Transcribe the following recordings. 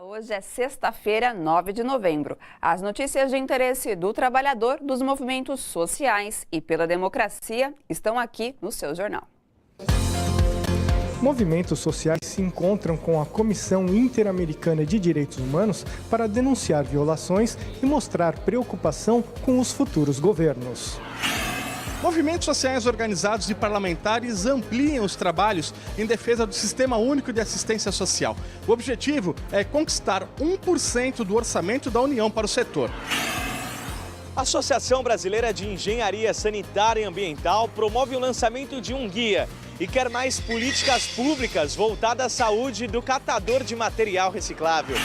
Hoje é sexta-feira, 9 de novembro. As notícias de interesse do trabalhador, dos movimentos sociais e pela democracia estão aqui no seu jornal. Movimentos sociais se encontram com a Comissão Interamericana de Direitos Humanos para denunciar violações e mostrar preocupação com os futuros governos. Movimentos sociais organizados e parlamentares ampliam os trabalhos em defesa do Sistema Único de Assistência Social. O objetivo é conquistar 1% do orçamento da União para o setor. A Associação Brasileira de Engenharia Sanitária e Ambiental promove o lançamento de um guia e quer mais políticas públicas voltadas à saúde do catador de material reciclável.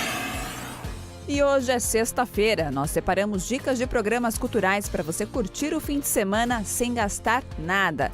E hoje é sexta-feira. Nós separamos dicas de programas culturais para você curtir o fim de semana sem gastar nada.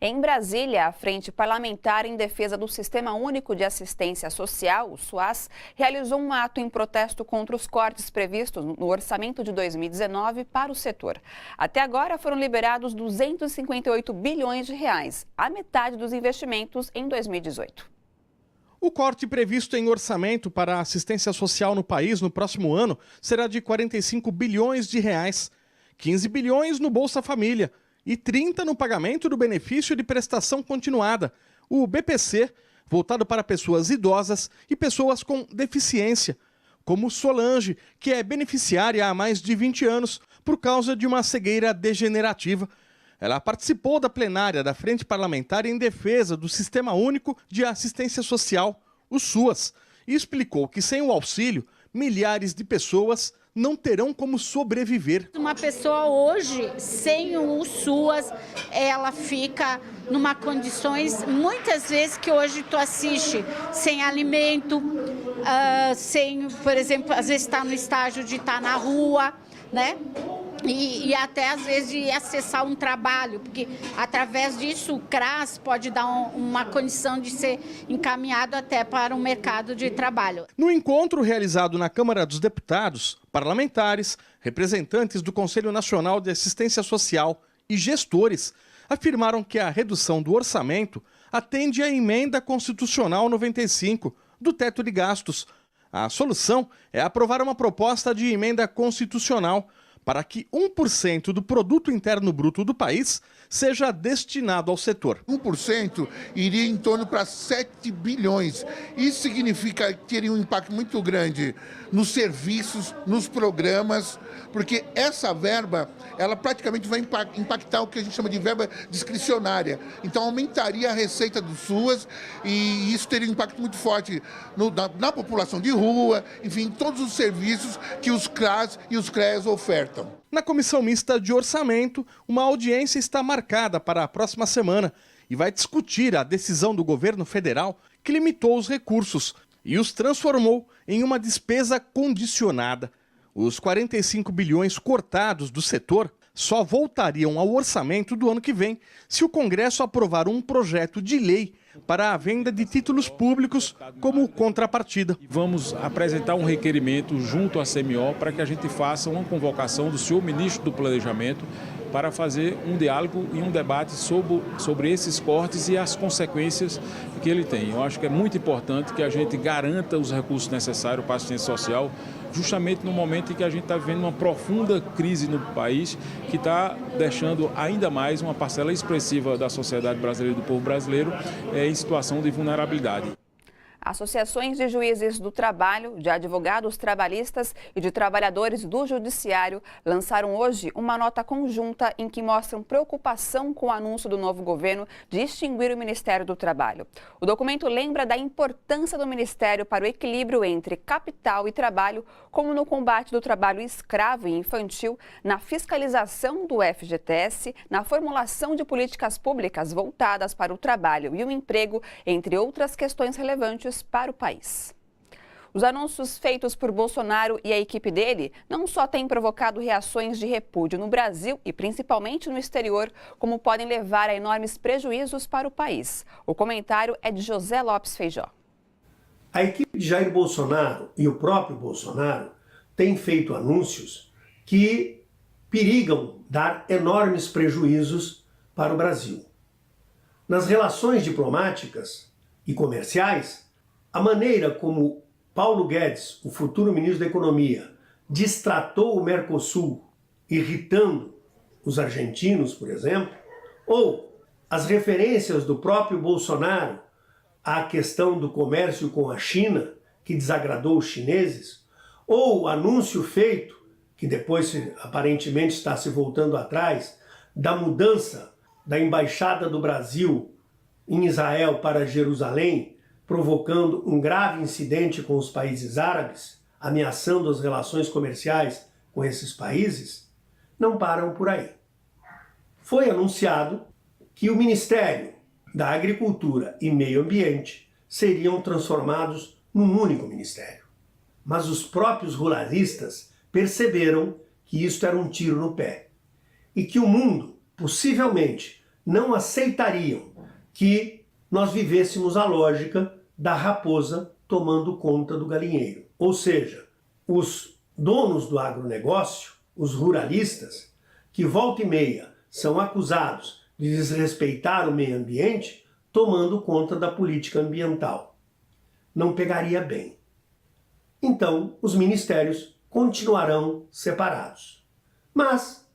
Em Brasília, a Frente Parlamentar em Defesa do Sistema Único de Assistência Social, o SUAS, realizou um ato em protesto contra os cortes previstos no orçamento de 2019 para o setor. Até agora foram liberados 258 bilhões de reais, a metade dos investimentos em 2018. O corte previsto em orçamento para a assistência social no país no próximo ano será de 45 bilhões de reais, 15 bilhões no Bolsa Família e 30 no pagamento do benefício de prestação continuada, o BPC, voltado para pessoas idosas e pessoas com deficiência, como Solange, que é beneficiária há mais de 20 anos por causa de uma cegueira degenerativa. Ela participou da plenária da Frente Parlamentar em Defesa do Sistema Único de Assistência Social, o SUAS, e explicou que sem o auxílio, milhares de pessoas não terão como sobreviver. Uma pessoa hoje, sem o SUAS, ela fica numa condições, muitas vezes, que hoje tu assiste, sem alimento, sem, por exemplo, às vezes está no estágio de estar na rua, né? E até, às vezes, de acessar um trabalho, porque, através disso, o CRAS pode dar uma condição de ser encaminhado até para o mercado de trabalho. No encontro realizado na Câmara dos Deputados, parlamentares, representantes do Conselho Nacional de Assistência Social e gestores afirmaram que a redução do orçamento atende à Emenda Constitucional 95 do teto de gastos. A solução é aprovar uma proposta de emenda constitucional para que 1% do produto interno bruto do país seja destinado ao setor. 1% iria em torno para 7 bilhões. Isso significa que teria um impacto muito grande nos serviços, nos programas, porque essa verba, ela praticamente vai impactar o que a gente chama de verba discricionária. Então aumentaria a receita do SUAS e isso teria um impacto muito forte na população de rua, enfim, todos os serviços que os CRAS e os CREAS ofertam. Na Comissão Mista de Orçamento, uma audiência está marcada para a próxima semana e vai discutir a decisão do governo federal que limitou os recursos e os transformou em uma despesa condicionada. Os 45 bilhões cortados do setor só voltariam ao orçamento do ano que vem se o Congresso aprovar um projeto de lei para a venda de títulos públicos como contrapartida. Vamos apresentar um requerimento junto à CMO para que a gente faça uma convocação do senhor ministro do Planejamento para fazer um diálogo e um debate sobre esses cortes e as consequências que ele tem. Eu acho que é muito importante que a gente garanta os recursos necessários para a assistência social, justamente no momento em que a gente está vivendo uma profunda crise no país, que está deixando ainda mais uma parcela expressiva da sociedade brasileira e do povo brasileiro em situação de vulnerabilidade. Associações de juízes do trabalho, de advogados trabalhistas e de trabalhadores do judiciário lançaram hoje uma nota conjunta em que mostram preocupação com o anúncio do novo governo de extinguir o Ministério do Trabalho. O documento lembra da importância do Ministério para o equilíbrio entre capital e trabalho, como no combate do trabalho escravo e infantil, na fiscalização do FGTS, na formulação de políticas públicas voltadas para o trabalho e o emprego, entre outras questões relevantes para o país. Os anúncios feitos por Bolsonaro e a equipe dele não só têm provocado reações de repúdio no Brasil e principalmente no exterior, como podem levar a enormes prejuízos para o país. O comentário é de José Lopes Feijó. A equipe de Jair Bolsonaro e o próprio Bolsonaro têm feito anúncios que perigam dar enormes prejuízos para o Brasil. Nas relações diplomáticas e comerciais, a maneira como Paulo Guedes, o futuro ministro da Economia, destratou o Mercosul, irritando os argentinos, por exemplo, ou as referências do próprio Bolsonaro à questão do comércio com a China, que desagradou os chineses, ou o anúncio feito, que depois aparentemente está se voltando atrás, da mudança da Embaixada do Brasil em Israel para Jerusalém, provocando um grave incidente com os países árabes, ameaçando as relações comerciais com esses países, não param por aí. Foi anunciado que o Ministério da Agricultura e Meio Ambiente seriam transformados num único ministério. Mas os próprios ruralistas perceberam que isto era um tiro no pé e que o mundo, possivelmente, não aceitariam que nós vivêssemos a lógica da raposa tomando conta do galinheiro. Ou seja, os donos do agronegócio, os ruralistas, que volta e meia são acusados de desrespeitar o meio ambiente, tomando conta da política ambiental. Não pegaria bem. Então, os ministérios continuarão separados. Mas,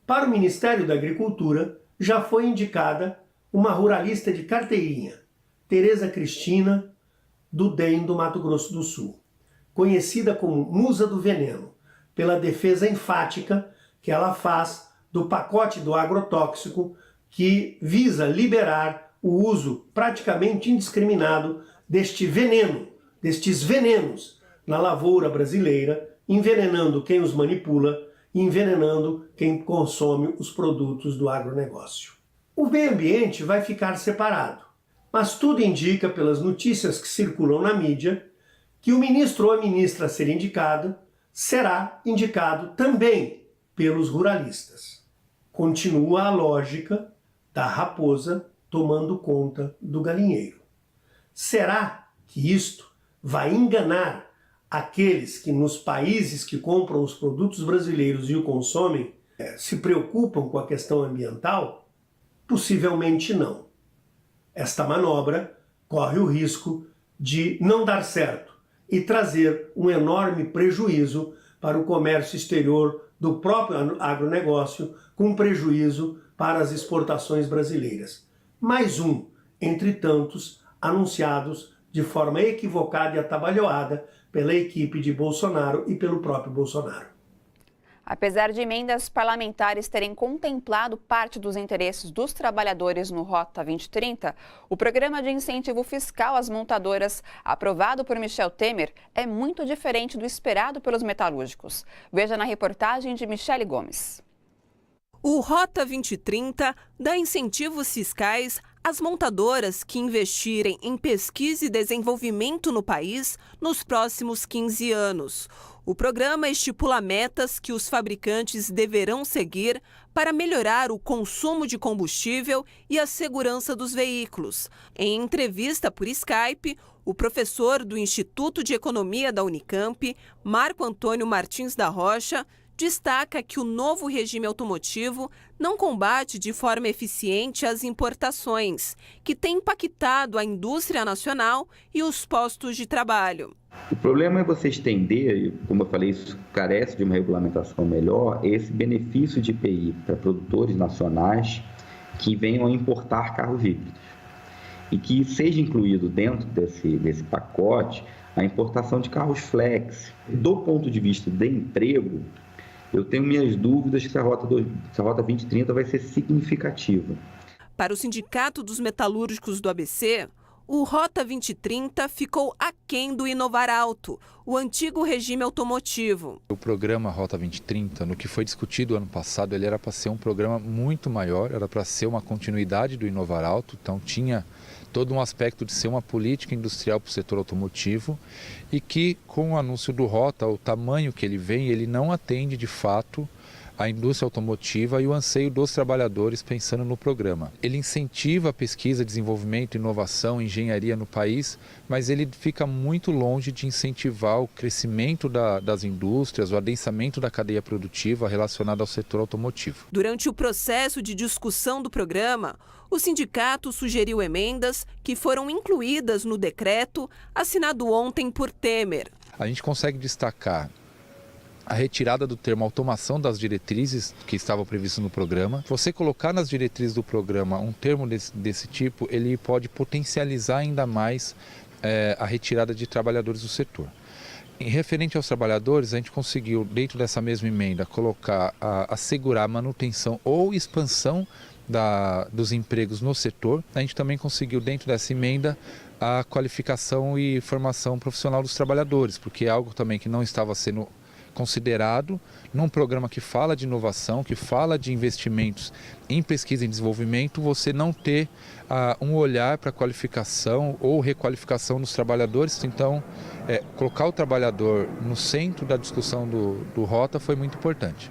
para o Ministério da Agricultura, já foi indicada uma ruralista de carteirinha, Tereza Cristina, do DEM do Mato Grosso do Sul, conhecida como Musa do Veneno, pela defesa enfática que ela faz do pacote do agrotóxico que visa liberar o uso praticamente indiscriminado deste veneno, destes venenos na lavoura brasileira, envenenando quem os manipula e envenenando quem consome os produtos do agronegócio. O meio ambiente vai ficar separado, mas tudo indica, pelas notícias que circulam na mídia, que o ministro ou a ministra a ser indicado será indicado também pelos ruralistas. Continua a lógica da raposa tomando conta do galinheiro. Será que isto vai enganar aqueles que nos países que compram os produtos brasileiros e o consomem se preocupam com a questão ambiental? Possivelmente não. Esta manobra corre o risco de não dar certo e trazer um enorme prejuízo para o comércio exterior do próprio agronegócio, com prejuízo para as exportações brasileiras. Mais um, entre tantos, anunciados de forma equivocada e atabalhoada pela equipe de Bolsonaro e pelo próprio Bolsonaro. Apesar de emendas parlamentares terem contemplado parte dos interesses dos trabalhadores no Rota 2030, o programa de incentivo fiscal às montadoras, aprovado por Michel Temer, é muito diferente do esperado pelos metalúrgicos. Veja na reportagem de Michele Gomes. O Rota 2030 dá incentivos fiscais às montadoras que investirem em pesquisa e desenvolvimento no país nos próximos 15 anos. O programa estipula metas que os fabricantes deverão seguir para melhorar o consumo de combustível e a segurança dos veículos. Em entrevista por Skype, o professor do Instituto de Economia da Unicamp, Marco Antônio Martins da Rocha, destaca que o novo regime automotivo não combate de forma eficiente as importações, que tem impactado a indústria nacional e os postos de trabalho. O problema é você estender, como eu falei, isso carece de uma regulamentação melhor, esse benefício de IPI para produtores nacionais que venham a importar carros híbridos. E que seja incluído dentro desse pacote a importação de carros flex. Do ponto de vista de emprego, eu tenho minhas dúvidas se a Rota 2030 vai ser significativa. Para o Sindicato dos Metalúrgicos do ABC, o Rota 2030 ficou aquém do Inovar Alto, o antigo regime automotivo. O programa Rota 2030, no que foi discutido ano passado, ele era para ser um programa muito maior, era para ser uma continuidade do Inovar Alto, então tinha todo um aspecto de ser uma política industrial para o setor automotivo e que, com o anúncio do Rota, o tamanho que ele vem, ele não atende de fato a indústria automotiva e o anseio dos trabalhadores pensando no programa. Ele incentiva a pesquisa, desenvolvimento, inovação, engenharia no país, mas ele fica muito longe de incentivar o crescimento das indústrias, o adensamento da cadeia produtiva relacionada ao setor automotivo. Durante o processo de discussão do programa, o sindicato sugeriu emendas que foram incluídas no decreto assinado ontem por Temer. A gente consegue destacar a retirada do termo automação das diretrizes que estavam previstas no programa. Você colocar nas diretrizes do programa um termo desse tipo, ele pode potencializar ainda mais a retirada de trabalhadores do setor. Em referente aos trabalhadores, a gente conseguiu, dentro dessa mesma emenda, colocar assegurar a manutenção ou expansão dos empregos no setor. A gente também conseguiu, dentro dessa emenda, a qualificação e formação profissional dos trabalhadores, porque é algo também que não estava sendo considerado num programa que fala de inovação, que fala de investimentos em pesquisa e desenvolvimento, você não ter um olhar para a qualificação ou requalificação dos trabalhadores. Então, colocar o trabalhador no centro da discussão do Rota foi muito importante.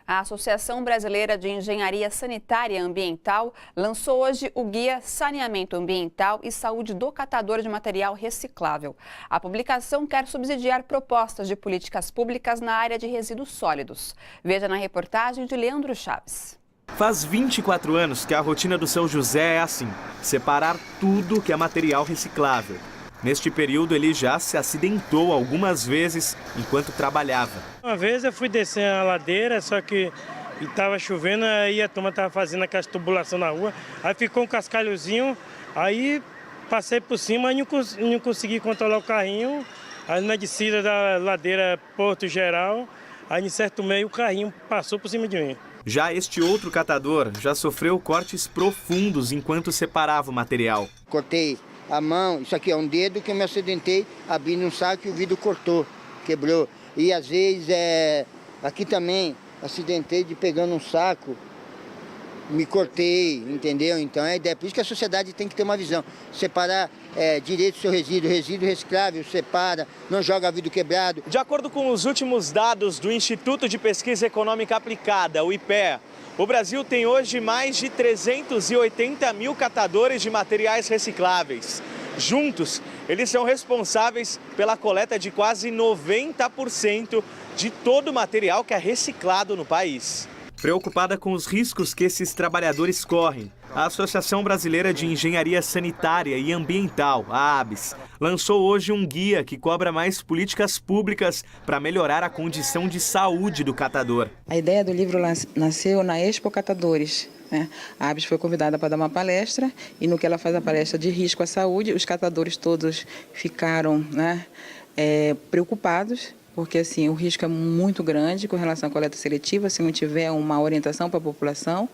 A Associação Brasileira de Engenharia Sanitária e Ambiental lançou hoje o Guia Saneamento Ambiental e Saúde do Catador de Material Reciclável. A publicação quer subsidiar propostas de políticas públicas na área de resíduos sólidos. Veja na reportagem de Leandro Chaves. Faz 24 anos que a rotina do Seu José é assim: separar tudo que é material reciclável. Neste período, ele já se acidentou algumas vezes enquanto trabalhava. Uma vez eu fui descer a ladeira, só que estava chovendo, aí a turma estava fazendo aquelas tubulação na rua, aí ficou um cascalhozinho, aí passei por cima e não consegui controlar o carrinho, aí na descida da ladeira Porto Geral, aí em certo meio o carrinho passou por cima de mim. Já este outro catador já sofreu cortes profundos enquanto separava o material. Cortei a mão, isso aqui é um dedo que eu me acidentei abrindo um saco e o vidro cortou, quebrou. E às vezes, aqui também, acidentei de pegando um saco, me cortei, entendeu? Então é por isso que a sociedade tem que ter uma visão. Separar direito do seu resíduo reciclável, separa, não joga vidro quebrado. De acordo com os últimos dados do Instituto de Pesquisa Econômica Aplicada, o IPEA, o Brasil tem hoje mais de 380 mil catadores de materiais recicláveis. Juntos, eles são responsáveis pela coleta de quase 90% de todo o material que é reciclado no país. Preocupada com os riscos que esses trabalhadores correm, a Associação Brasileira de Engenharia Sanitária e Ambiental, a ABS, lançou hoje um guia que cobra mais políticas públicas para melhorar a condição de saúde do catador. A ideia do livro nasceu na Expo Catadores. A ABS foi convidada para dar uma palestra e no que ela faz a palestra de risco à saúde, os catadores todos ficaram preocupados, porque assim, o risco é muito grande com relação à coleta seletiva, se não tiver uma orientação para a população.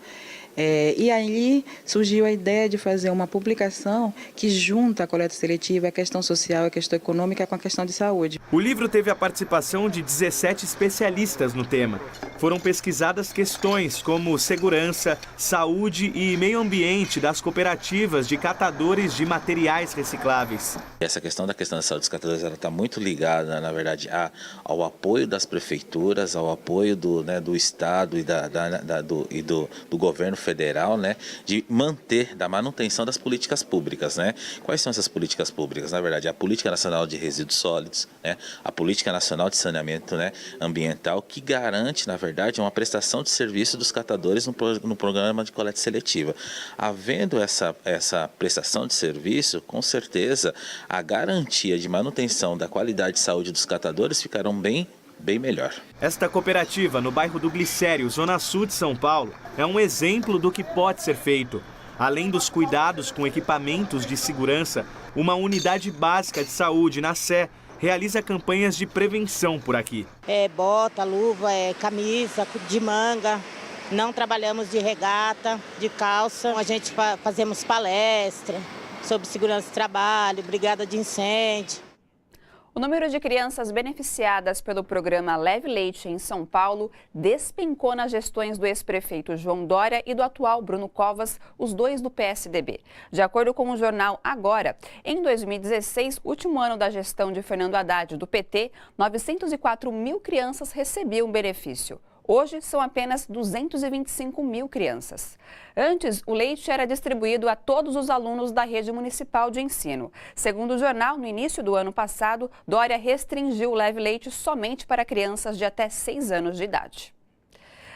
E aí surgiu a ideia de fazer uma publicação que junta a coleta seletiva, a questão social, a questão econômica com a questão de saúde. O livro teve a participação de 17 especialistas no tema. Foram pesquisadas questões como segurança, saúde e meio ambiente das cooperativas de catadores de materiais recicláveis. Essa questão da saúde dos catadores está muito ligada, na verdade, ao apoio das prefeituras, ao apoio do Estado e do governo federal, de da manutenção das políticas públicas, Quais são essas políticas públicas? Na verdade, a Política Nacional de Resíduos Sólidos, a Política Nacional de Saneamento Ambiental, que garante, na verdade, uma prestação de serviço dos catadores no programa de coleta seletiva. Havendo essa prestação de serviço, com certeza, a garantia de manutenção da qualidade de saúde dos catadores ficarão bem melhor. Esta cooperativa, no bairro do Glicério, zona sul de São Paulo, é um exemplo do que pode ser feito. Além dos cuidados com equipamentos de segurança, uma unidade básica de saúde na Sé realiza campanhas de prevenção por aqui. Bota, luva, camisa de manga, não trabalhamos de regata, de calça. A gente fazemos palestra sobre segurança de trabalho, brigada de incêndio. O número de crianças beneficiadas pelo programa Leve Leite em São Paulo despencou nas gestões do ex-prefeito João Dória e do atual Bruno Covas, os dois do PSDB. De acordo com o jornal Agora, em 2016, último ano da gestão de Fernando Haddad do PT, 904 mil crianças recebiam benefício. Hoje, são apenas 225 mil crianças. Antes, o leite era distribuído a todos os alunos da rede municipal de ensino. Segundo o jornal, no início do ano passado, Dória restringiu o leve-leite somente para crianças de até 6 anos de idade.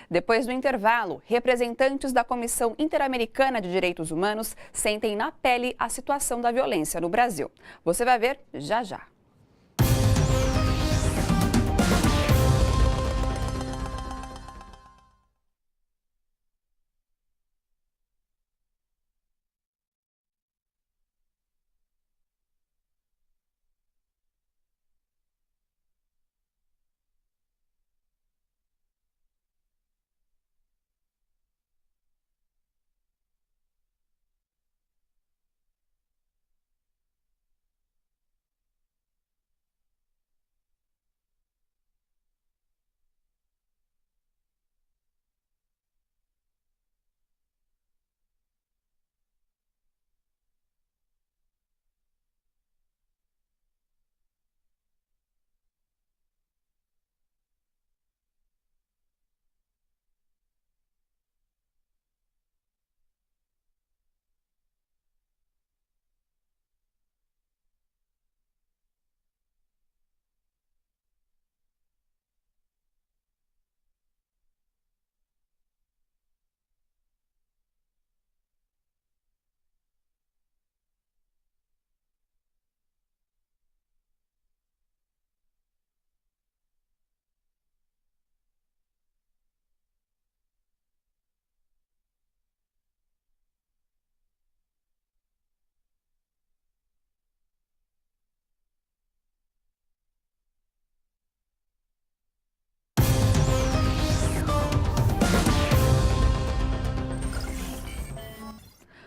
Depois do intervalo, representantes da Comissão Interamericana de Direitos Humanos sentem na pele a situação da violência no Brasil. Você vai ver já já.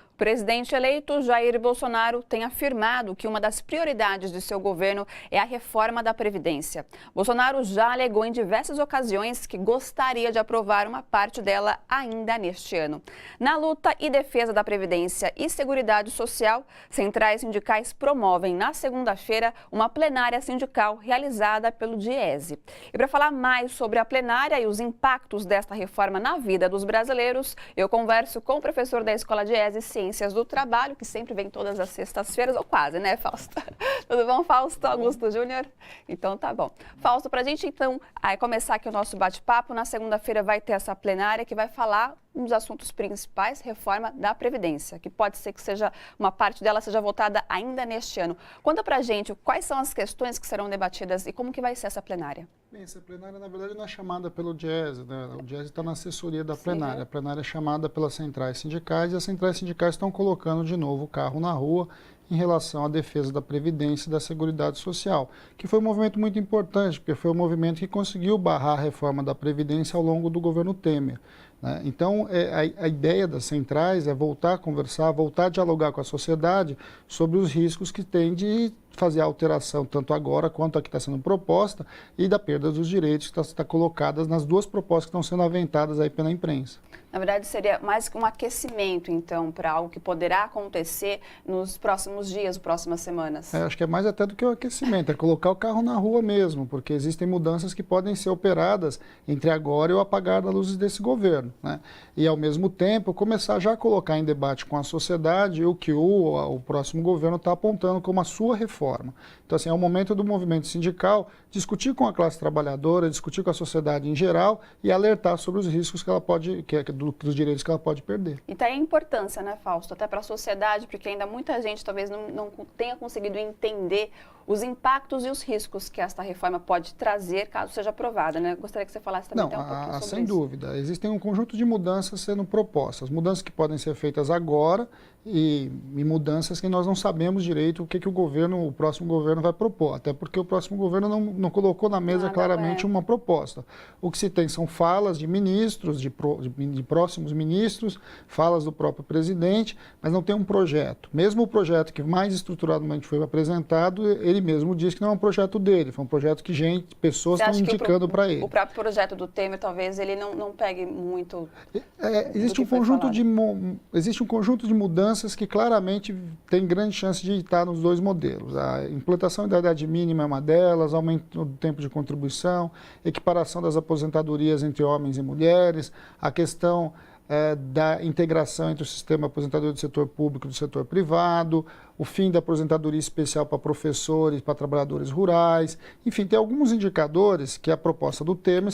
O presidente eleito Jair Bolsonaro tem afirmado que uma das prioridades de seu governo é a reforma da Previdência. Bolsonaro já alegou em diversas ocasiões que gostaria de aprovar uma parte dela ainda neste ano. Na luta e defesa da Previdência e Seguridade Social, centrais sindicais promovem na segunda-feira uma plenária sindical realizada pelo Diese. E para falar mais sobre a plenária e os impactos desta reforma na vida dos brasileiros, eu converso com o professor da Escola Diese Ciências do Trabalho, que sempre vem todas as sextas-feiras, ou quase, né, Fausto? Tudo bom, Fausto Augusto Júnior? Então tá bom. Fausto, para a gente então começar aqui o nosso bate-papo, na segunda-feira vai ter essa plenária que vai falar um dos assuntos principais, reforma da Previdência, que pode ser que seja uma parte dela seja votada ainda neste ano. Conta pra gente quais são as questões que serão debatidas e como que vai ser essa plenária. Bem, essa plenária, na verdade, não é chamada pelo Diese, né? O Diese está na assessoria da plenária. A plenária é chamada pelas centrais sindicais e as centrais sindicais estão colocando de novo o carro na rua em relação à defesa da Previdência e da Seguridade Social, que foi um movimento muito importante, porque foi um movimento que conseguiu barrar a reforma da Previdência ao longo do governo Temer. Então, a ideia das centrais é voltar a conversar, voltar a dialogar com a sociedade sobre os riscos que tem de fazer a alteração, tanto agora quanto a que está sendo proposta, e da perda dos direitos que está colocadas nas duas propostas que estão sendo aventadas aí pela imprensa. Na verdade, seria mais que um aquecimento, então, para algo que poderá acontecer nos próximos dias, próximas semanas. Acho que é mais até do que o aquecimento, é colocar o carro na rua mesmo, porque existem mudanças que podem ser operadas entre agora e o apagar das luzes desse governo, né? E, ao mesmo tempo, começar já a colocar em debate com a sociedade o que o próximo governo está apontando como a sua reforma. Então, assim, é o momento do movimento sindical discutir com a classe trabalhadora, discutir com a sociedade em geral e alertar sobre os riscos que ela pode, dos direitos que ela pode perder. E tá aí a importância, né, Fausto, até para a sociedade, porque ainda muita gente talvez não tenha conseguido entender os impactos e os riscos que esta reforma pode trazer caso seja aprovada, né? Gostaria que você falasse também até um pouquinho sobre sem isso. dúvida. Existem um conjunto de mudanças sendo propostas, mudanças que podem ser feitas agora e mudanças que nós não sabemos direito o que o próximo governo vai propor, até porque o próximo governo não colocou na mesa claramente uma proposta. O que se tem são falas de ministros, de próximos ministros, falas do próprio presidente, mas não tem um projeto. Mesmo o projeto que mais estruturadamente foi apresentado, ele mesmo disse que não é um projeto dele, foi um projeto que pessoas estão indicando para ele. O próprio projeto do Temer, talvez, ele não pegue muito... Existe um conjunto de mudanças que claramente tem grande chance de estar nos dois modelos. A implantação da idade mínima é uma delas, aumento do tempo de contribuição, equiparação das aposentadorias entre homens e mulheres, a questão da integração entre o sistema de aposentadoria do setor público e do setor privado, o fim da aposentadoria especial para professores, para trabalhadores rurais. Enfim, tem alguns indicadores que a proposta do Temer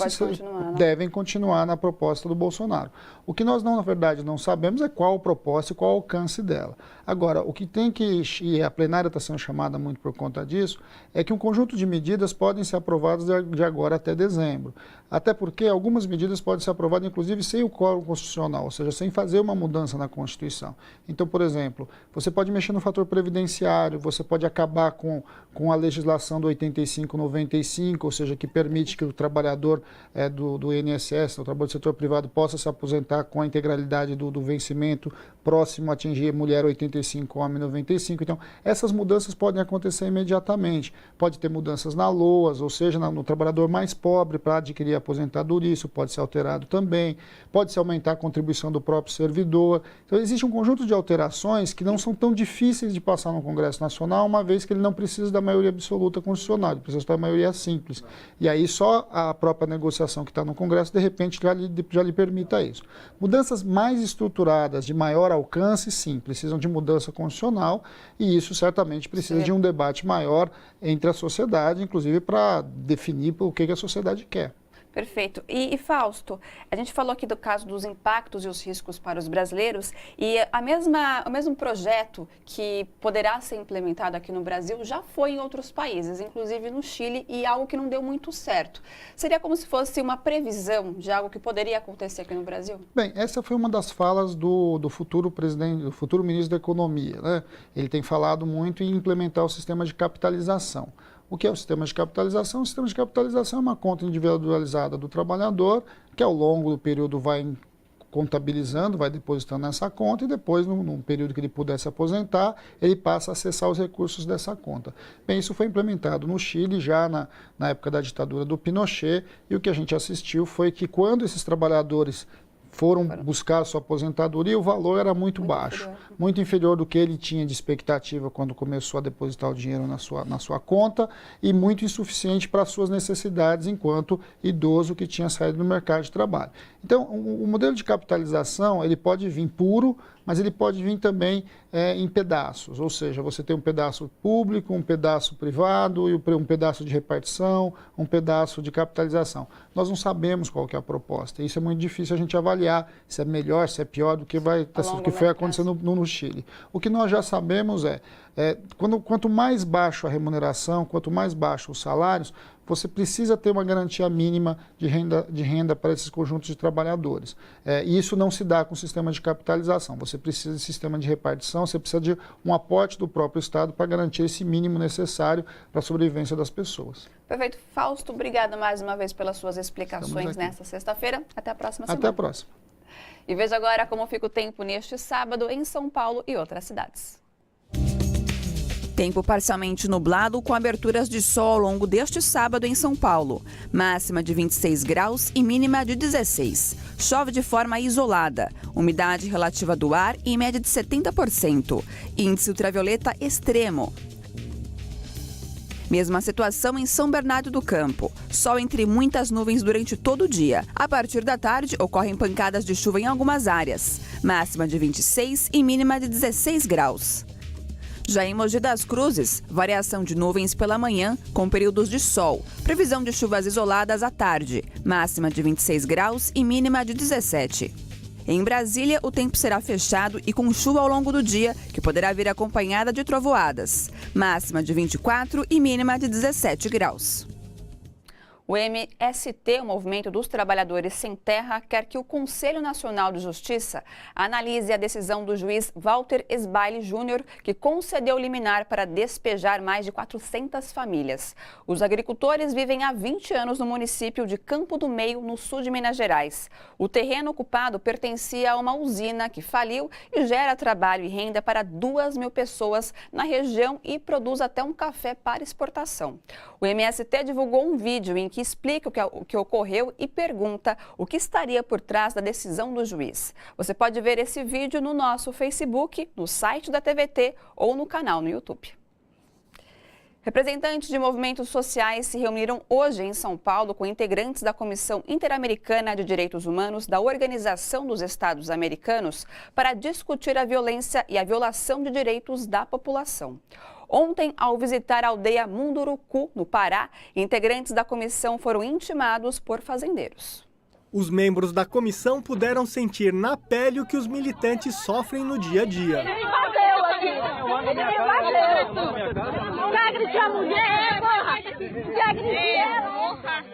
devem continuar na proposta do Bolsonaro. O que nós, na verdade, não sabemos é qual a proposta e qual o alcance dela. Agora, o que tem que, e a plenária está sendo chamada muito por conta disso, é que um conjunto de medidas podem ser aprovadas de agora até dezembro. Até porque algumas medidas podem ser aprovadas, inclusive, sem o quórum constitucional, ou seja, sem fazer uma mudança na Constituição. Então, por exemplo, você pode mexer no fator previdenciário, você pode acabar com a legislação do 85-95, ou seja, que permite que o trabalhador do INSS, o trabalhador do setor privado, possa se aposentar com a integralidade do vencimento próximo a atingir mulher 85, homem 95. Então, essas mudanças podem acontecer imediatamente. Pode ter mudanças na LOAS, ou seja, no trabalhador mais pobre para adquirir a aposentadoria, isso pode ser alterado também. Pode-se aumentar a contribuição do próprio servidor. Então, existe um conjunto de alterações que não são tão difíceis de passar no Congresso Nacional, uma vez que ele não precisa da maioria absoluta constitucional, ele precisa da maioria simples. E aí só a própria negociação que está no Congresso, de repente, já lhe permita isso. Mudanças mais estruturadas, de maior alcance, sim, precisam de mudança constitucional, e isso certamente precisa de um debate maior entre a sociedade, inclusive para definir o que a sociedade quer. Perfeito. E Fausto, a gente falou aqui do caso dos impactos e os riscos para os brasileiros, e o mesmo projeto que poderá ser implementado aqui no Brasil já foi em outros países, inclusive no Chile, e algo que não deu muito certo. Seria como se fosse uma previsão de algo que poderia acontecer aqui no Brasil? Bem, essa foi uma das falas do futuro presidente, do futuro ministro da Economia, né? Ele tem falado muito em implementar o sistema de capitalização. O que é o sistema de capitalização? O sistema de capitalização é uma conta individualizada do trabalhador, que ao longo do período vai contabilizando, vai depositando nessa conta e depois, num período que ele puder se aposentar, ele passa a acessar os recursos dessa conta. Bem, isso foi implementado no Chile já na época da ditadura do Pinochet, e o que a gente assistiu foi que quando esses trabalhadores foram buscar a sua aposentadoria, o valor era muito baixo, muito inferior do que ele tinha de expectativa quando começou a depositar o dinheiro na sua conta, e muito insuficiente para as suas necessidades enquanto idoso que tinha saído do mercado de trabalho. Então, o modelo de capitalização, ele pode vir puro, mas ele pode vir também em pedaços, ou seja, você tem um pedaço público, um pedaço privado, e um pedaço de repartição, um pedaço de capitalização. Nós não sabemos qual que é a proposta, isso é muito difícil a gente avaliar se é melhor, se é pior do que foi acontecendo no Chile. O que nós já sabemos quanto mais baixo a remuneração, quanto mais baixo os salários, você precisa ter uma garantia mínima de renda para esses conjuntos de trabalhadores. E isso não se dá com o sistema de capitalização. Você precisa de sistema de repartição, você precisa de um aporte do próprio Estado para garantir esse mínimo necessário para a sobrevivência das pessoas. Perfeito. Fausto, obrigada mais uma vez pelas suas explicações nesta sexta-feira. Até a próxima semana. Até a próxima. E veja agora como fica o tempo neste sábado em São Paulo e outras cidades. Tempo parcialmente nublado com aberturas de sol ao longo deste sábado em São Paulo. Máxima de 26 graus e mínima de 16. Chove de forma isolada. Umidade relativa do ar em média de 70%. Índice ultravioleta extremo. Mesma situação em São Bernardo do Campo. Sol entre muitas nuvens durante todo o dia. A partir da tarde, ocorrem pancadas de chuva em algumas áreas. Máxima de 26 e mínima de 16 graus. Já em Mogi das Cruzes, variação de nuvens pela manhã, com períodos de sol. Previsão de chuvas isoladas à tarde. Máxima de 26 graus e mínima de 17. Em Brasília, o tempo será fechado e com chuva ao longo do dia, que poderá vir acompanhada de trovoadas. Máxima de 24 e mínima de 17 graus. O MST, o Movimento dos Trabalhadores Sem Terra, quer que o Conselho Nacional de Justiça analise a decisão do juiz Walter Sbaile Júnior, que concedeu liminar para despejar mais de 400 famílias. Os agricultores vivem há 20 anos no município de Campo do Meio, no sul de Minas Gerais. O terreno ocupado pertencia a uma usina que faliu e gera trabalho e renda para 2.000 pessoas na região e produz até um café para exportação. O MST divulgou um vídeo em que explica o que ocorreu e pergunta o que estaria por trás da decisão do juiz. Você pode ver esse vídeo no nosso Facebook, no site da TVT ou no canal no YouTube. Representantes de movimentos sociais se reuniram hoje em São Paulo com integrantes da Comissão Interamericana de Direitos Humanos da Organização dos Estados Americanos para discutir a violência e a violação de direitos da população. Ontem, ao visitar a aldeia Munduruku, no Pará, integrantes da comissão foram intimados por fazendeiros. Os membros da comissão puderam sentir na pele o que os militantes sofrem no dia a dia. Ele me bateu aqui. Ele me bateu. Quer agredir a mulher, porra? Quer agredir, porra?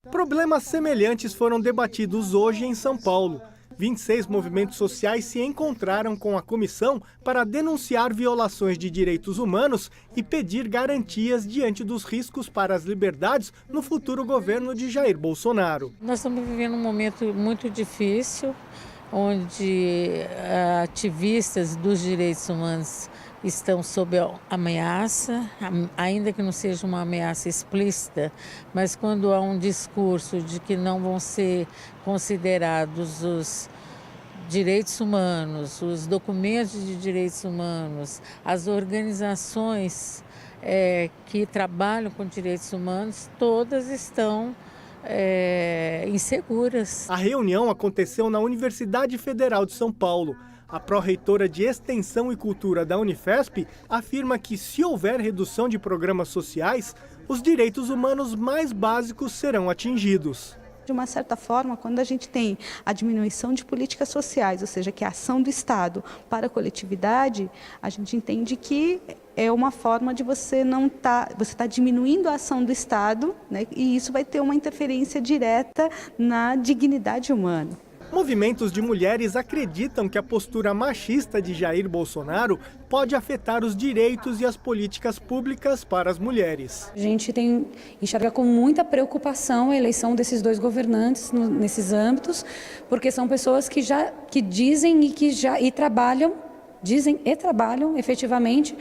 Problemas semelhantes foram debatidos hoje em São Paulo. 26 movimentos sociais se encontraram com a comissão para denunciar violações de direitos humanos e pedir garantias diante dos riscos para as liberdades no futuro governo de Jair Bolsonaro. Nós estamos vivendo um momento muito difícil, onde ativistas dos direitos humanos estão sob ameaça, ainda que não seja uma ameaça explícita, mas quando há um discurso de que não vão ser considerados os direitos humanos, os documentos de direitos humanos, as organizações que trabalham com direitos humanos, todas estão inseguras. A reunião aconteceu na Universidade Federal de São Paulo. A pró-reitora de Extensão e Cultura da Unifesp afirma que, se houver redução de programas sociais, os direitos humanos mais básicos serão atingidos. De uma certa forma, quando a gente tem a diminuição de políticas sociais, ou seja, que é a ação do Estado para a coletividade, a gente entende que é uma forma de você você está diminuindo a ação do Estado, né, e isso vai ter uma interferência direta na dignidade humana. Movimentos de mulheres acreditam que a postura machista de Jair Bolsonaro pode afetar os direitos e as políticas públicas para as mulheres. A gente enxerga com muita preocupação a eleição desses dois governantes nesses âmbitos, porque são pessoas que dizem e trabalham efetivamente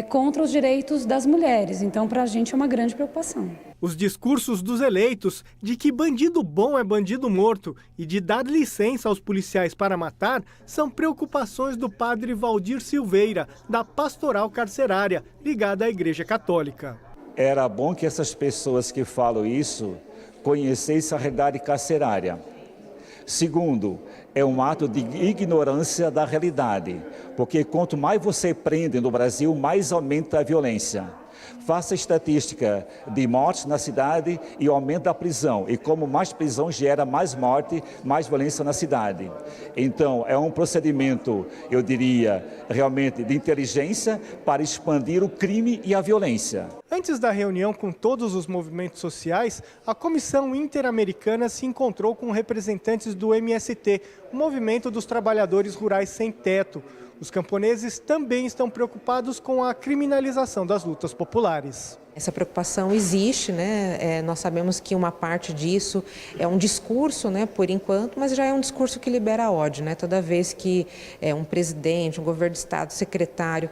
contra os direitos das mulheres. Então, para a gente é uma grande preocupação. Os discursos dos eleitos de que bandido bom é bandido morto e de dar licença aos policiais para matar são preocupações do padre Valdir Silveira, da Pastoral Carcerária, ligada à Igreja Católica. Era bom que essas pessoas que falam isso conhecessem a realidade carcerária. Segundo, é um ato de ignorância da realidade, porque quanto mais você prende no Brasil, mais aumenta a violência. Faça estatística de mortes na cidade e aumento da prisão. E como mais prisão gera mais morte, mais violência na cidade. Então, é um procedimento, eu diria, realmente de inteligência para expandir o crime e a violência. Antes da reunião com todos os movimentos sociais, a Comissão Interamericana se encontrou com representantes do MST, o Movimento dos Trabalhadores Rurais Sem Teto. Os camponeses também estão preocupados com a criminalização das lutas populares. Essa preocupação existe, né? Nós sabemos que uma parte disso é um discurso, né, por enquanto, mas já é um discurso que libera ódio, né? Toda vez que um presidente, um governo de Estado, secretário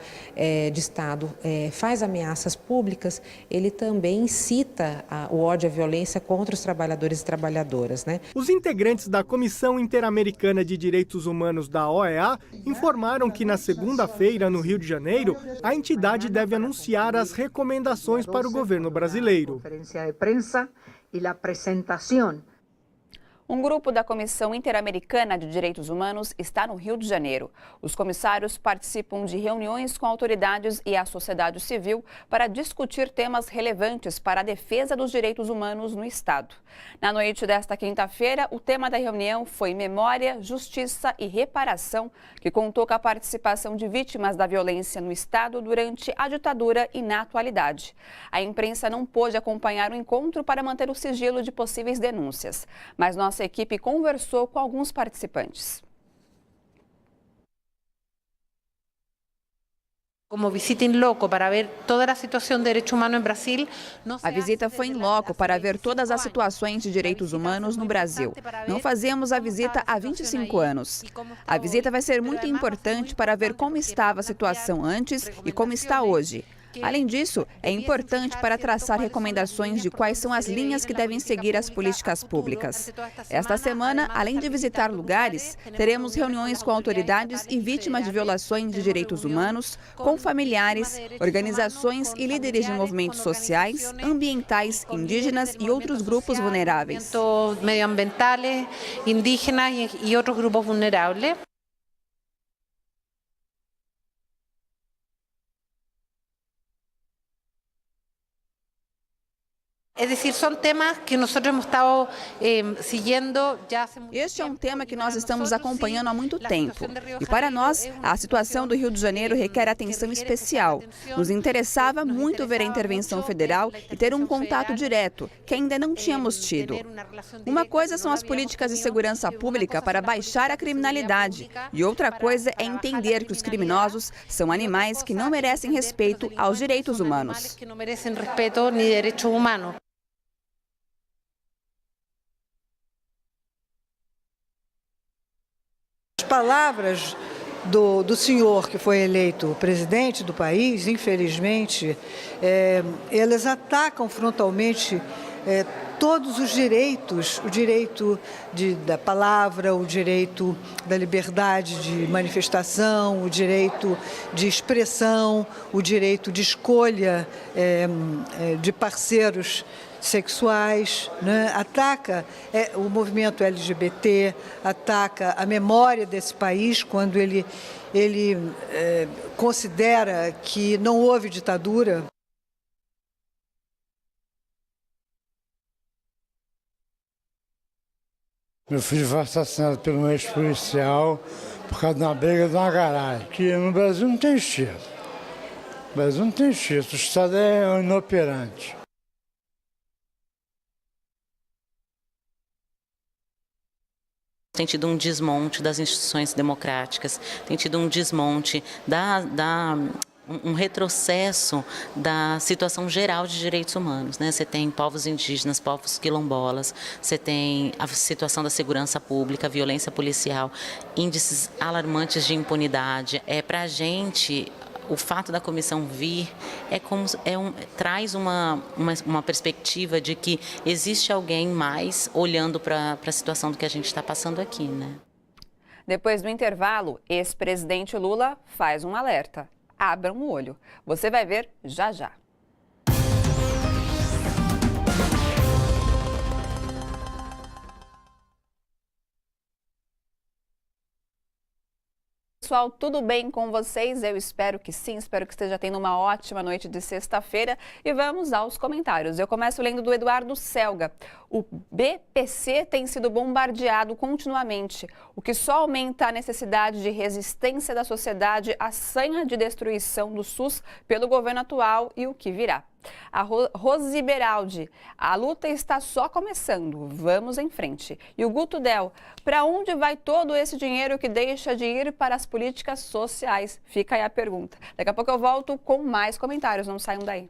de Estado faz ameaças públicas, ele também incita o ódio e a violência contra os trabalhadores e trabalhadoras, né? Os integrantes da Comissão Interamericana de Direitos Humanos da OEA informaram que na segunda-feira, no Rio de Janeiro, a entidade deve anunciar as recomendações para o governo brasileiro. Um grupo da Comissão Interamericana de Direitos Humanos está no Rio de Janeiro. Os comissários participam de reuniões com autoridades e a sociedade civil para discutir temas relevantes para a defesa dos direitos humanos no Estado. Na noite desta quinta-feira, o tema da reunião foi Memória, Justiça e Reparação, que contou com a participação de vítimas da violência no Estado durante a ditadura e na atualidade. A imprensa não pôde acompanhar o encontro para manter o sigilo de possíveis denúncias, mas nossa equipe conversou com alguns participantes. Como visita em loco para ver toda a situação de direitos humanos em Brasil. A visita foi em loco para ver todas as situações de direitos humanos no Brasil. Não fazemos a visita há 25 anos. A visita vai ser muito importante para ver como estava a situação antes e como está hoje. Além disso, é importante para traçar recomendações de quais são as linhas que devem seguir as políticas públicas. Esta semana, além de visitar lugares, teremos reuniões com autoridades e vítimas de violações de direitos humanos, com familiares, organizações e líderes de movimentos sociais, ambientais, indígenas e outros grupos vulneráveis. Medioambientales, indígenas e outros grupos vulneráveis. É decir, são temas que nós hemos estado seguindo já há muito tempo. Este é um tema que nós estamos acompanhando há muito tempo. E para nós, a situação do Rio de Janeiro requer atenção especial. Nos interessava muito ver a intervenção federal e ter um contato direto, que ainda não tínhamos tido. Uma coisa são as políticas de segurança pública para baixar a criminalidade. E outra coisa é entender que os criminosos são animais que não merecem respeito aos direitos humanos. Que não merecem respeito nem direitos humanos. As palavras do senhor que foi eleito presidente do país, infelizmente, elas atacam frontalmente todos os direitos, o direito da palavra, o direito da liberdade de manifestação, o direito de expressão, o direito de escolha de parceiros sexuais, né? Ataca o movimento LGBT, ataca a memória desse país quando ele considera que não houve ditadura. Meu filho foi assassinado por um ex-policial por causa de uma briga de uma garagem. Que no Brasil não tem justiça. No Brasil não tem justiça. O Estado é inoperante. Tem tido um desmonte das instituições democráticas, tem tido um desmonte um retrocesso da situação geral de direitos humanos, né? Você tem povos indígenas, povos quilombolas, você tem a situação da segurança pública, violência policial, índices alarmantes de impunidade. Para a gente, o fato da comissão vir traz uma perspectiva de que existe alguém mais olhando para a situação do que a gente está passando aqui, né? Depois do intervalo, ex-presidente Lula faz um alerta. Abram o olho. Você vai ver já já. Pessoal, tudo bem com vocês? Eu espero que sim, espero que esteja tendo uma ótima noite de sexta-feira e vamos aos comentários. Eu começo lendo do Eduardo Selga. O BPC tem sido bombardeado continuamente, o que só aumenta a necessidade de resistência da sociedade à sanha de destruição do SUS pelo governo atual e o que virá. A Rose Beraldi, a luta está só começando, vamos em frente. E o Guto Del, para onde vai todo esse dinheiro que deixa de ir para as políticas sociais? Fica aí a pergunta. Daqui a pouco eu volto com mais comentários, não saiam daí.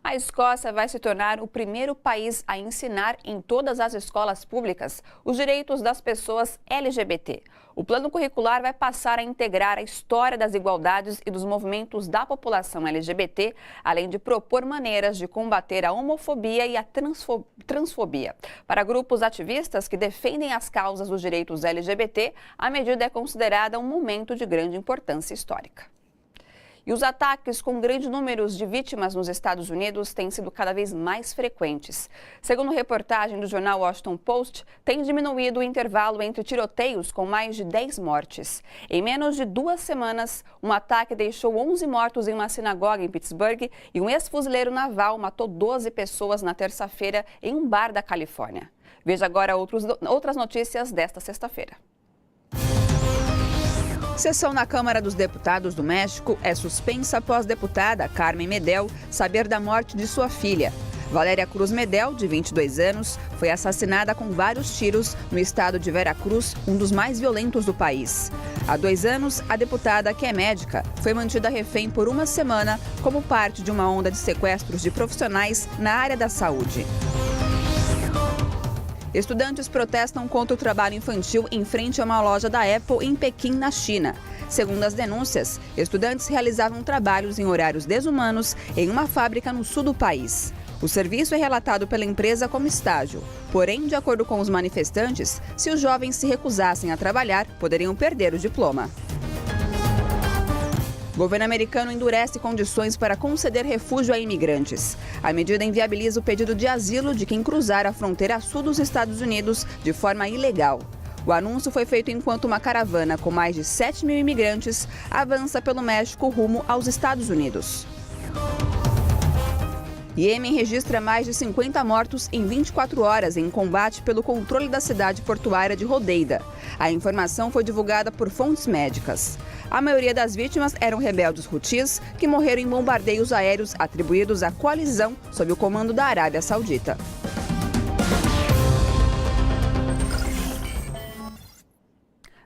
A Escócia vai se tornar o primeiro país a ensinar em todas as escolas públicas os direitos das pessoas LGBT. O plano curricular vai passar a integrar a história das igualdades e dos movimentos da população LGBT, além de propor maneiras de combater a homofobia e a transfobia. Para grupos ativistas que defendem as causas dos direitos LGBT, a medida é considerada um momento de grande importância histórica. E os ataques com grandes números de vítimas nos Estados Unidos têm sido cada vez mais frequentes. Segundo reportagem do jornal Washington Post, tem diminuído o intervalo entre tiroteios com mais de 10 mortes. Em menos de 2 semanas, um ataque deixou 11 mortos em uma sinagoga em Pittsburgh e um ex-fuzileiro naval matou 12 pessoas na terça-feira em um bar da Califórnia. Veja agora outras notícias desta sexta-feira. Sessão na Câmara dos Deputados do México é suspensa após deputada Carmen Medel saber da morte de sua filha. Valéria Cruz Medel, de 22 anos, foi assassinada com vários tiros no estado de Veracruz, um dos mais violentos do país. Há 2 anos, a deputada, que é médica, foi mantida refém por 1 semana como parte de uma onda de sequestros de profissionais na área da saúde. Estudantes protestam contra o trabalho infantil em frente a uma loja da Apple em Pequim, na China. Segundo as denúncias, estudantes realizavam trabalhos em horários desumanos em uma fábrica no sul do país. O serviço é relatado pela empresa como estágio. Porém, de acordo com os manifestantes, se os jovens se recusassem a trabalhar, poderiam perder o diploma. O governo americano endurece condições para conceder refúgio a imigrantes. A medida inviabiliza o pedido de asilo de quem cruzar a fronteira sul dos Estados Unidos de forma ilegal. O anúncio foi feito enquanto uma caravana com mais de 7.000 imigrantes avança pelo México rumo aos Estados Unidos. Iêmen registra mais de 50 mortos em 24 horas em combate pelo controle da cidade portuária de Hodeida. A informação foi divulgada por fontes médicas. A maioria das vítimas eram rebeldes hutis que morreram em bombardeios aéreos atribuídos à coalizão sob o comando da Arábia Saudita.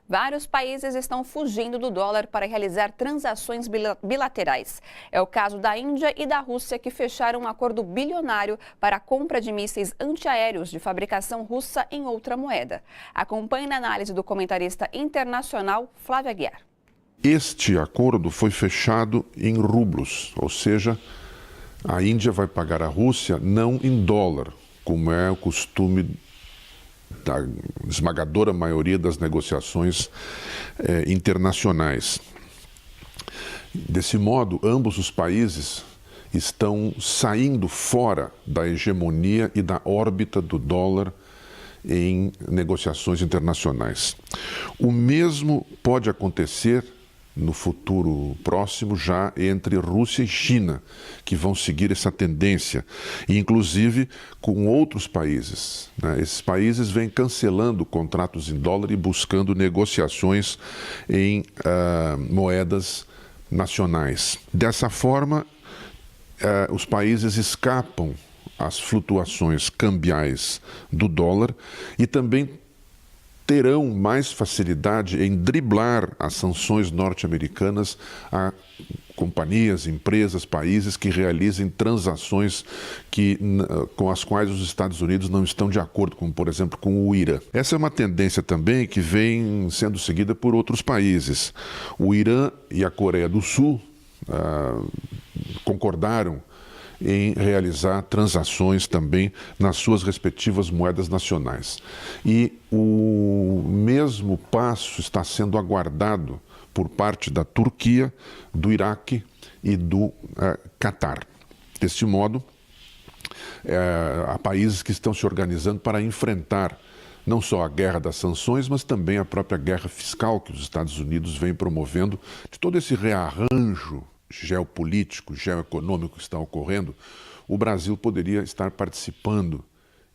Vários países estão fugindo do dólar para realizar transações bilaterais. É o caso da Índia e da Rússia, que fecharam um acordo bilionário para a compra de mísseis antiaéreos de fabricação russa em outra moeda. Acompanhe a análise do comentarista internacional Flávio Aguiar. Este acordo foi fechado em rublos, ou seja, a Índia vai pagar a Rússia não em dólar, como é o costume da esmagadora maioria das negociações internacionais. Desse modo, ambos os países estão saindo fora da hegemonia e da órbita do dólar em negociações internacionais. O mesmo pode acontecer no futuro próximo já entre Rússia e China, que vão seguir essa tendência, e inclusive com outros países, né? Esses países vêm cancelando contratos em dólar e buscando negociações em moedas nacionais. Dessa forma, os países escapam às flutuações cambiais do dólar e também terão mais facilidade em driblar as sanções norte-americanas a companhias, empresas, países que realizem transações com as quais os Estados Unidos não estão de acordo, como por exemplo com o Irã. Essa é uma tendência também que vem sendo seguida por outros países. O Irã e a Coreia do Sul concordaram em realizar transações também nas suas respectivas moedas nacionais. E o mesmo passo está sendo aguardado por parte da Turquia, do Iraque e do Catar. Deste modo, há países que estão se organizando para enfrentar não só a guerra das sanções, mas também a própria guerra fiscal que os Estados Unidos vêm promovendo, de todo esse rearranjo geopolítico, geoeconômico que está ocorrendo. O Brasil poderia estar participando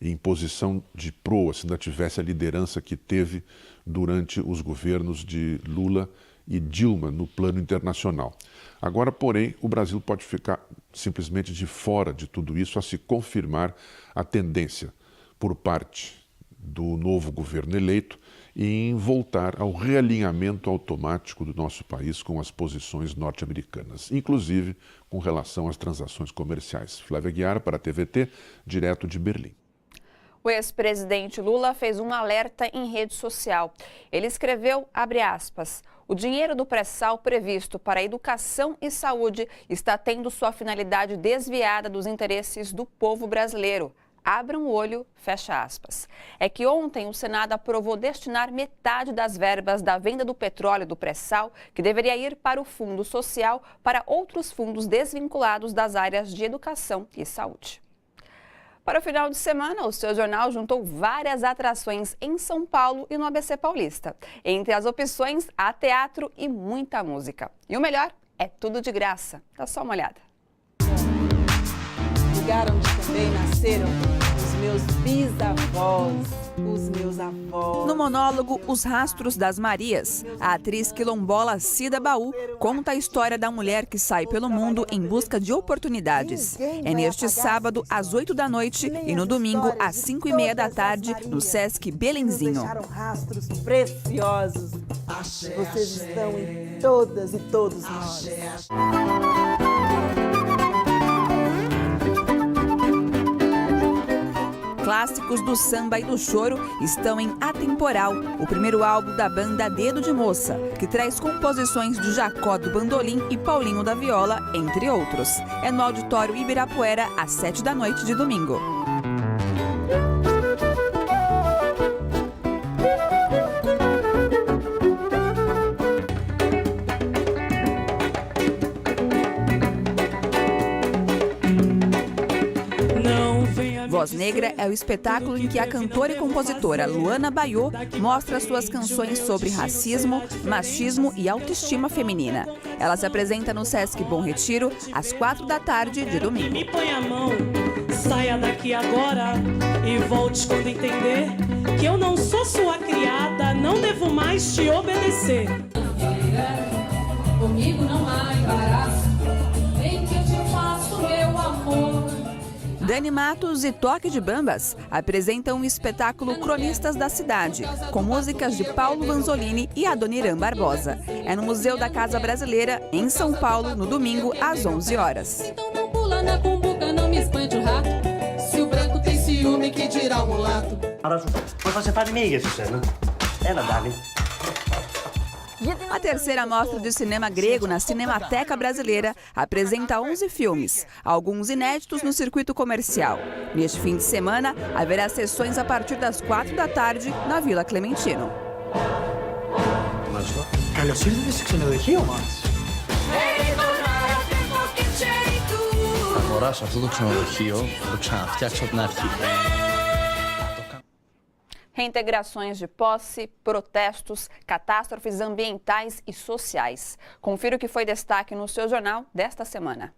em posição de proa, se ainda tivesse a liderança que teve durante os governos de Lula e Dilma no plano internacional. Agora, porém, o Brasil pode ficar simplesmente de fora de tudo isso, a se confirmar a tendência por parte do novo governo eleito em voltar ao realinhamento automático do nosso país com as posições norte-americanas, inclusive com relação às transações comerciais. Flávia Guiar para a TVT, direto de Berlim. O ex-presidente Lula fez um alerta em rede social. Ele escreveu, abre aspas, o dinheiro do pré-sal previsto para educação e saúde está tendo sua finalidade desviada dos interesses do povo brasileiro. Abram o olho, fecha aspas. É que ontem o Senado aprovou destinar metade das verbas da venda do petróleo do pré-sal, que deveria ir para o Fundo Social, para outros fundos desvinculados das áreas de educação e saúde. Para o final de semana, o Seu Jornal juntou várias atrações em São Paulo e no ABC Paulista. Entre as opções, há teatro e muita música. E o melhor, é tudo de graça. Dá só uma olhada. Lugar onde também nasceram os meus bisavós, os meus avós. No monólogo Os Rastros das Marias, a atriz quilombola Cida Baú conta a história da mulher que sai pelo mundo em busca de oportunidades. É neste sábado, às 8 da noite e no domingo, às 5h30 da tarde, no Sesc Belenzinho. Rastros preciosos. Vocês estão em todas e todos nós. Clássicos do samba e do choro estão em Atemporal, o primeiro álbum da banda Dedo de Moça, que traz composições de Jacó do bandolim e Paulinho da viola, entre outros. É no Auditório Ibirapuera, às 7 da noite de domingo. Voz Negra é o espetáculo em que a cantora e compositora Luana Baiô mostra suas canções sobre racismo, machismo e autoestima feminina. Ela se apresenta no Sesc Bom Retiro, às 4 da tarde de domingo. Me põe a mão, saia daqui agora e volte quando entender que eu não sou sua criada, não devo mais te obedecer. Comigo não há embaraço, nem que eu te faço meu amor. Dani Matos e Toque de Bambas apresentam o espetáculo Cronistas da Cidade, com músicas de Paulo Vanzolini e Adoniran Barbosa. É no Museu da Casa Brasileira, em São Paulo, no domingo, às 11 horas. Então não pula na cumbuca, não me espante o rato. Se o branco tem ciúme, que dirá o mulato. Puoi fare parte mia, Susana? Ela dá, né? A terceira mostra de cinema grego na Cinemateca Brasileira apresenta 11 filmes, alguns inéditos no circuito comercial. Neste fim de semana, haverá sessões a partir das 4 da tarde na Vila Clementino. Καλώς ήρθατε σε ξενοδοχείο μας. Αγοράσα αυτό το ξενοδοχείο, το ξαναφτιάξω από την αρχή. Reintegrações de posse, protestos, catástrofes ambientais e sociais. Confira o que foi destaque no Seu Jornal desta semana.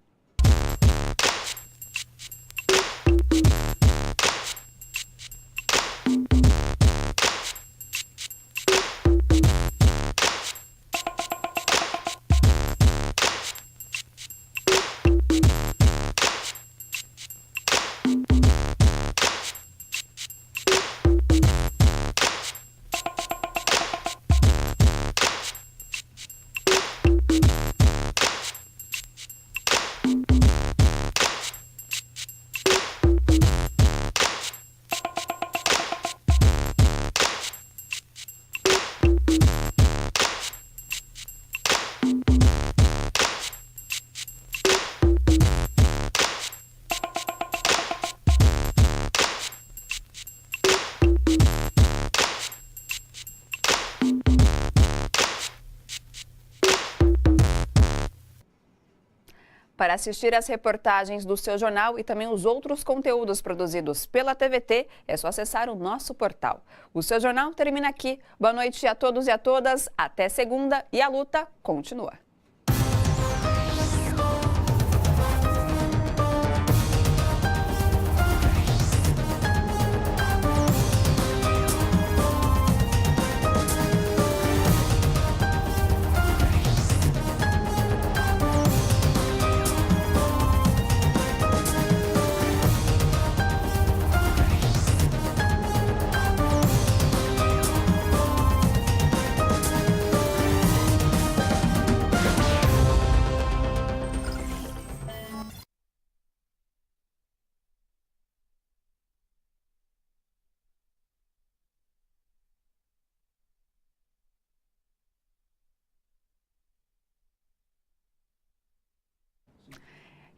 Para assistir às reportagens do Seu Jornal e também os outros conteúdos produzidos pela TVT, é só acessar o nosso portal. O Seu Jornal termina aqui. Boa noite a todos e a todas. Até segunda e a luta continua.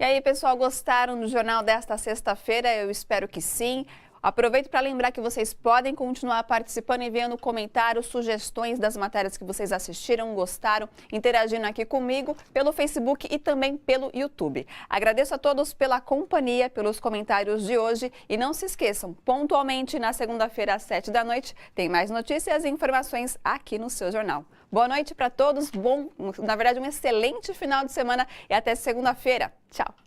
E aí, pessoal, gostaram do jornal desta sexta-feira? Eu espero que sim. Aproveito para lembrar que vocês podem continuar participando, enviando comentários, sugestões das matérias que vocês assistiram, gostaram, interagindo aqui comigo pelo Facebook e também pelo YouTube. Agradeço a todos pela companhia, pelos comentários de hoje e não se esqueçam, pontualmente na segunda-feira às 7 da noite, tem mais notícias e informações aqui no seu jornal. Boa noite para todos, um excelente final de semana e até segunda-feira. Tchau!